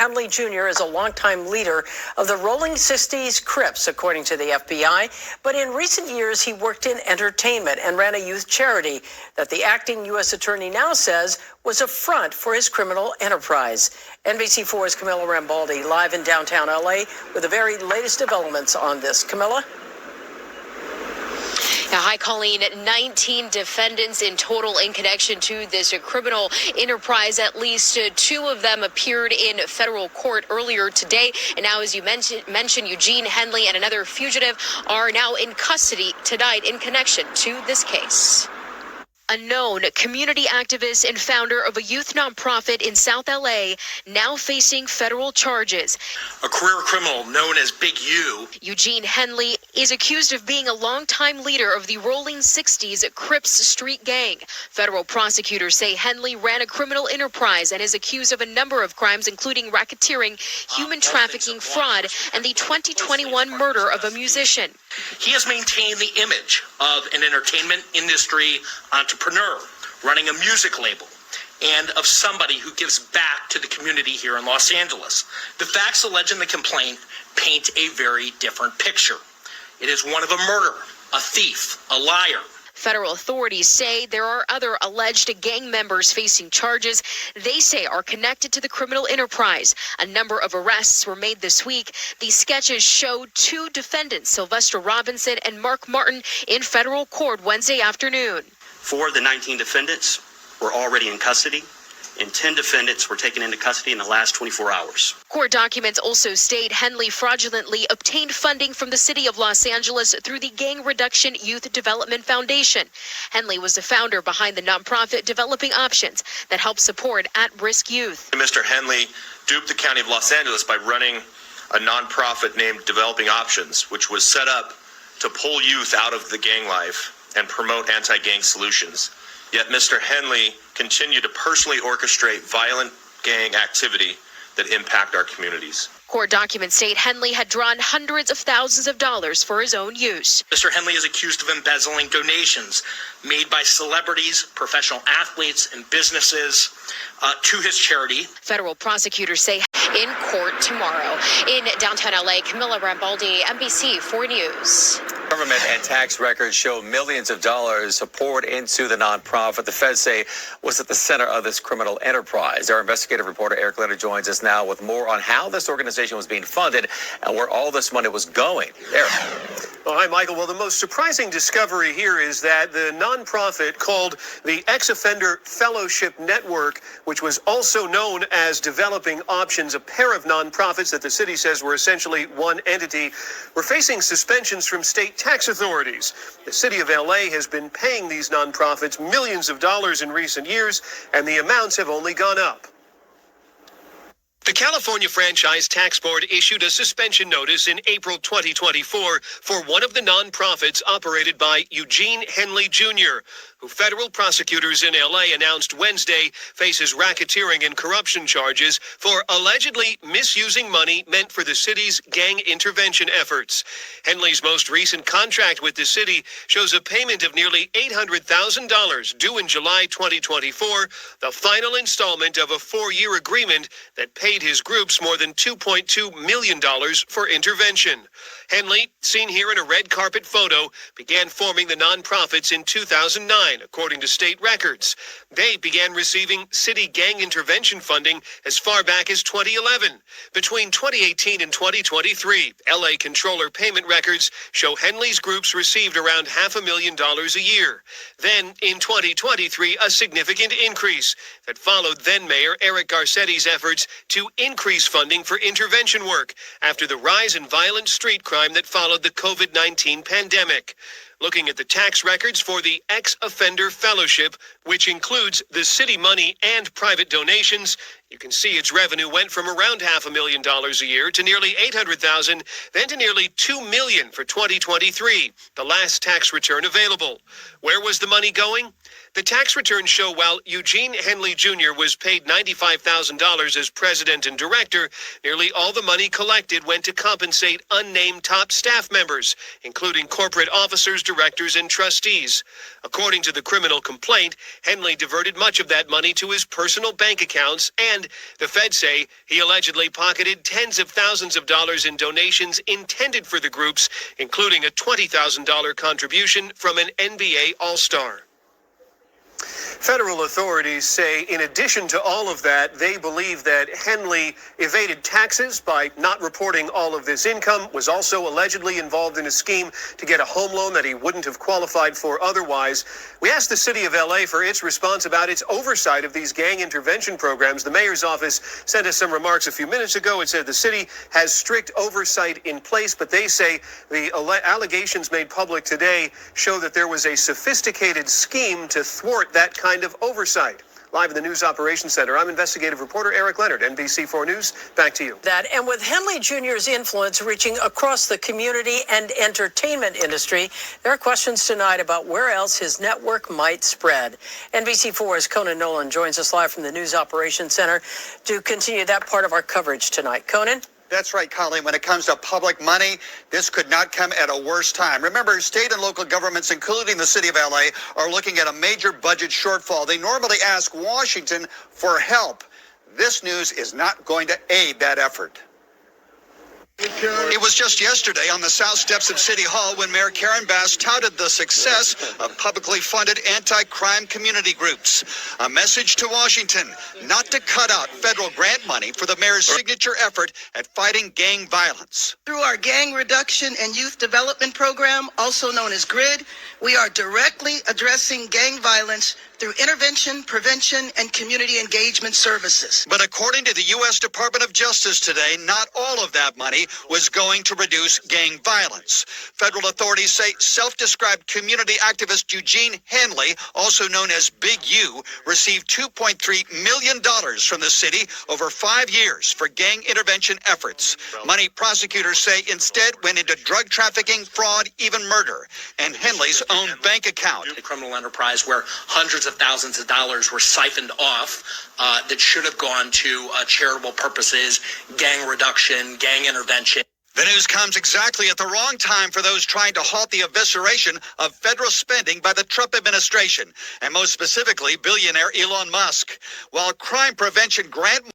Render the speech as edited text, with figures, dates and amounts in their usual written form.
Henley Jr. is a longtime leader of the Rolling 60s Crips, according to the FBI. But in recent years, he worked in entertainment and ran a youth charity that the acting U.S. attorney now says was a front for his criminal enterprise. NBC4's Camilla Rambaldi live in downtown L.A. with the very latest developments on this. Camilla? Hi, Colleen. 19 defendants in total in connection to this criminal enterprise. At least two of them appeared in federal court earlier today. And now, as you mentioned, Eugene Henley and another fugitive are now in custody tonight in connection to this case. A known community activist and founder of a youth nonprofit in South LA, now facing federal charges. A career criminal known as Big U. Eugene Henley is accused of being a longtime leader of the Rolling 60s Crips street gang. Federal prosecutors say Henley ran a criminal enterprise and is accused of a number of crimes, including racketeering, human trafficking, fraud, and the 2021 murder of a musician. He has maintained the image of an entertainment industry entrepreneur running a music label and of somebody who gives back to the community here in Los Angeles. The facts alleged in the complaint paint a very different picture. It is one of a murderer, a thief, a liar. Federal authorities say there are other alleged gang members facing charges they say are connected to the criminal enterprise. A number of arrests were made this week. These sketches show two defendants, Sylvester Robinson and Mark Martin, in federal court Wednesday afternoon. 4 of the 19 defendants were already in custody, and 10 defendants were taken into custody in the last 24 hours. Court documents also state Henley fraudulently obtained funding from the city of Los Angeles through the Gang Reduction Youth Development Foundation. Henley was the founder behind the nonprofit Developing Options that helps support at-risk youth. Mr. Henley duped the county of Los Angeles by running a nonprofit named Developing Options, which was set up to pull youth out of the gang life and promote anti-gang solutions. Yet Mr. Henley continued to personally orchestrate violent gang activity that impact our communities. Court documents state Henley had drawn hundreds of thousands of dollars for his own use. Mr. Henley is accused of embezzling donations made by celebrities, professional athletes, and businesses to his charity. Federal prosecutors say in court tomorrow. In downtown LA, Camilla Rambaldi, NBC4 News. Government and tax records show millions of dollars poured into the nonprofit the feds say was at the center of this criminal enterprise. Our investigative reporter Eric Leonard joins us now with more on how this organization was being funded and where all this money was going. Eric. Well, hi, Michael. Well, the most surprising discovery here is that the nonprofit called the Ex-Offender Fellowship Network, which was also known as Developing Options, a pair of nonprofits that the city says were essentially one entity, were facing suspensions from state tax authorities. The city of LA has been paying these nonprofits millions of dollars in recent years, and the amounts have only gone up. The California Franchise Tax Board issued a suspension notice in April 2024 for one of the nonprofits operated by Eugene Henley Jr., who federal prosecutors in LA announced Wednesday faces racketeering and corruption charges for allegedly misusing money meant for the city's gang intervention efforts. Henley's most recent contract with the city shows a payment of nearly $800,000 due in July 2024, the final installment of a 4-year agreement that paid his groups more than $2.2 million for intervention. Henley, seen here in a red carpet photo, began forming the nonprofits in 2009, according to state records. They began receiving city gang intervention funding as far back as 2011. Between 2018 and 2023, LA Controller payment records show Henley's groups received around $500,000 a year. Then, in 2023, a significant increase that followed then-Mayor Eric Garcetti's efforts to increase funding for intervention work after the rise in violent street crime that followed the COVID-19 pandemic. Looking at the tax records for the Ex-Offender Fellowship, which includes the city money and private donations, you can see its revenue went from around $500,000 a year to nearly $800,000, then to nearly $2 million for 2023, the last tax return available. Where was the money going? The tax returns show while Eugene Henley Jr. was paid $95,000 as president and director, nearly all the money collected went to compensate unnamed top staff members, including corporate officers, directors, and trustees. According to the criminal complaint, Henley diverted much of that money to his personal bank accounts, and the feds say he allegedly pocketed tens of thousands of dollars in donations intended for the groups, including a $20,000 contribution from an NBA All-Star. Federal authorities say in addition to all of that, they believe that Henley evaded taxes by not reporting all of this income, was also allegedly involved in a scheme to get a home loan that he wouldn't have qualified for otherwise. We asked the city of LA for its response about its oversight of these gang intervention programs. The mayor's office sent us some remarks a few minutes ago. It said the city has strict oversight in place, but they say the allegations made public today show that there was a sophisticated scheme to thwart that kind of oversight. Live in the News Operations Center, I'm investigative reporter Eric Leonard, NBC4 News. Back to you. And with Henley Jr.'s influence reaching across the community and entertainment industry, there are questions tonight about where else his network might spread. NBC4's Conan Nolan joins us live from the News Operations Center to continue that part of our coverage tonight. Conan? That's right, Colleen. When it comes to public money, this could not come at a worse time. Remember, state and local governments, including the city of LA, are looking at a major budget shortfall. They normally ask Washington for help. This news is not going to aid that effort. It was just yesterday on the south steps of City Hall when Mayor Karen Bass touted the success of publicly funded anti-crime community groups. A message to Washington not to cut out federal grant money for the mayor's signature effort at fighting gang violence. Through our Gang Reduction and Youth Development Program, also known as GRID, we are directly addressing gang violence through intervention, prevention, and community engagement services. But according to the U.S. Department of Justice today, not all of that money was going to reduce gang violence. Federal authorities say self-described community activist Eugene Henley, also known as Big U, received $2.3 million from the city over 5 years for gang intervention efforts. Money prosecutors say instead went into drug trafficking, fraud, even murder, and Henley's own bank account. A criminal enterprise where hundreds of thousands of dollars were siphoned off that should have gone to charitable purposes, gang reduction, gang intervention. The news comes exactly at the wrong time for those trying to halt the evisceration of federal spending by the Trump administration, and most specifically, billionaire Elon Musk. While crime prevention grant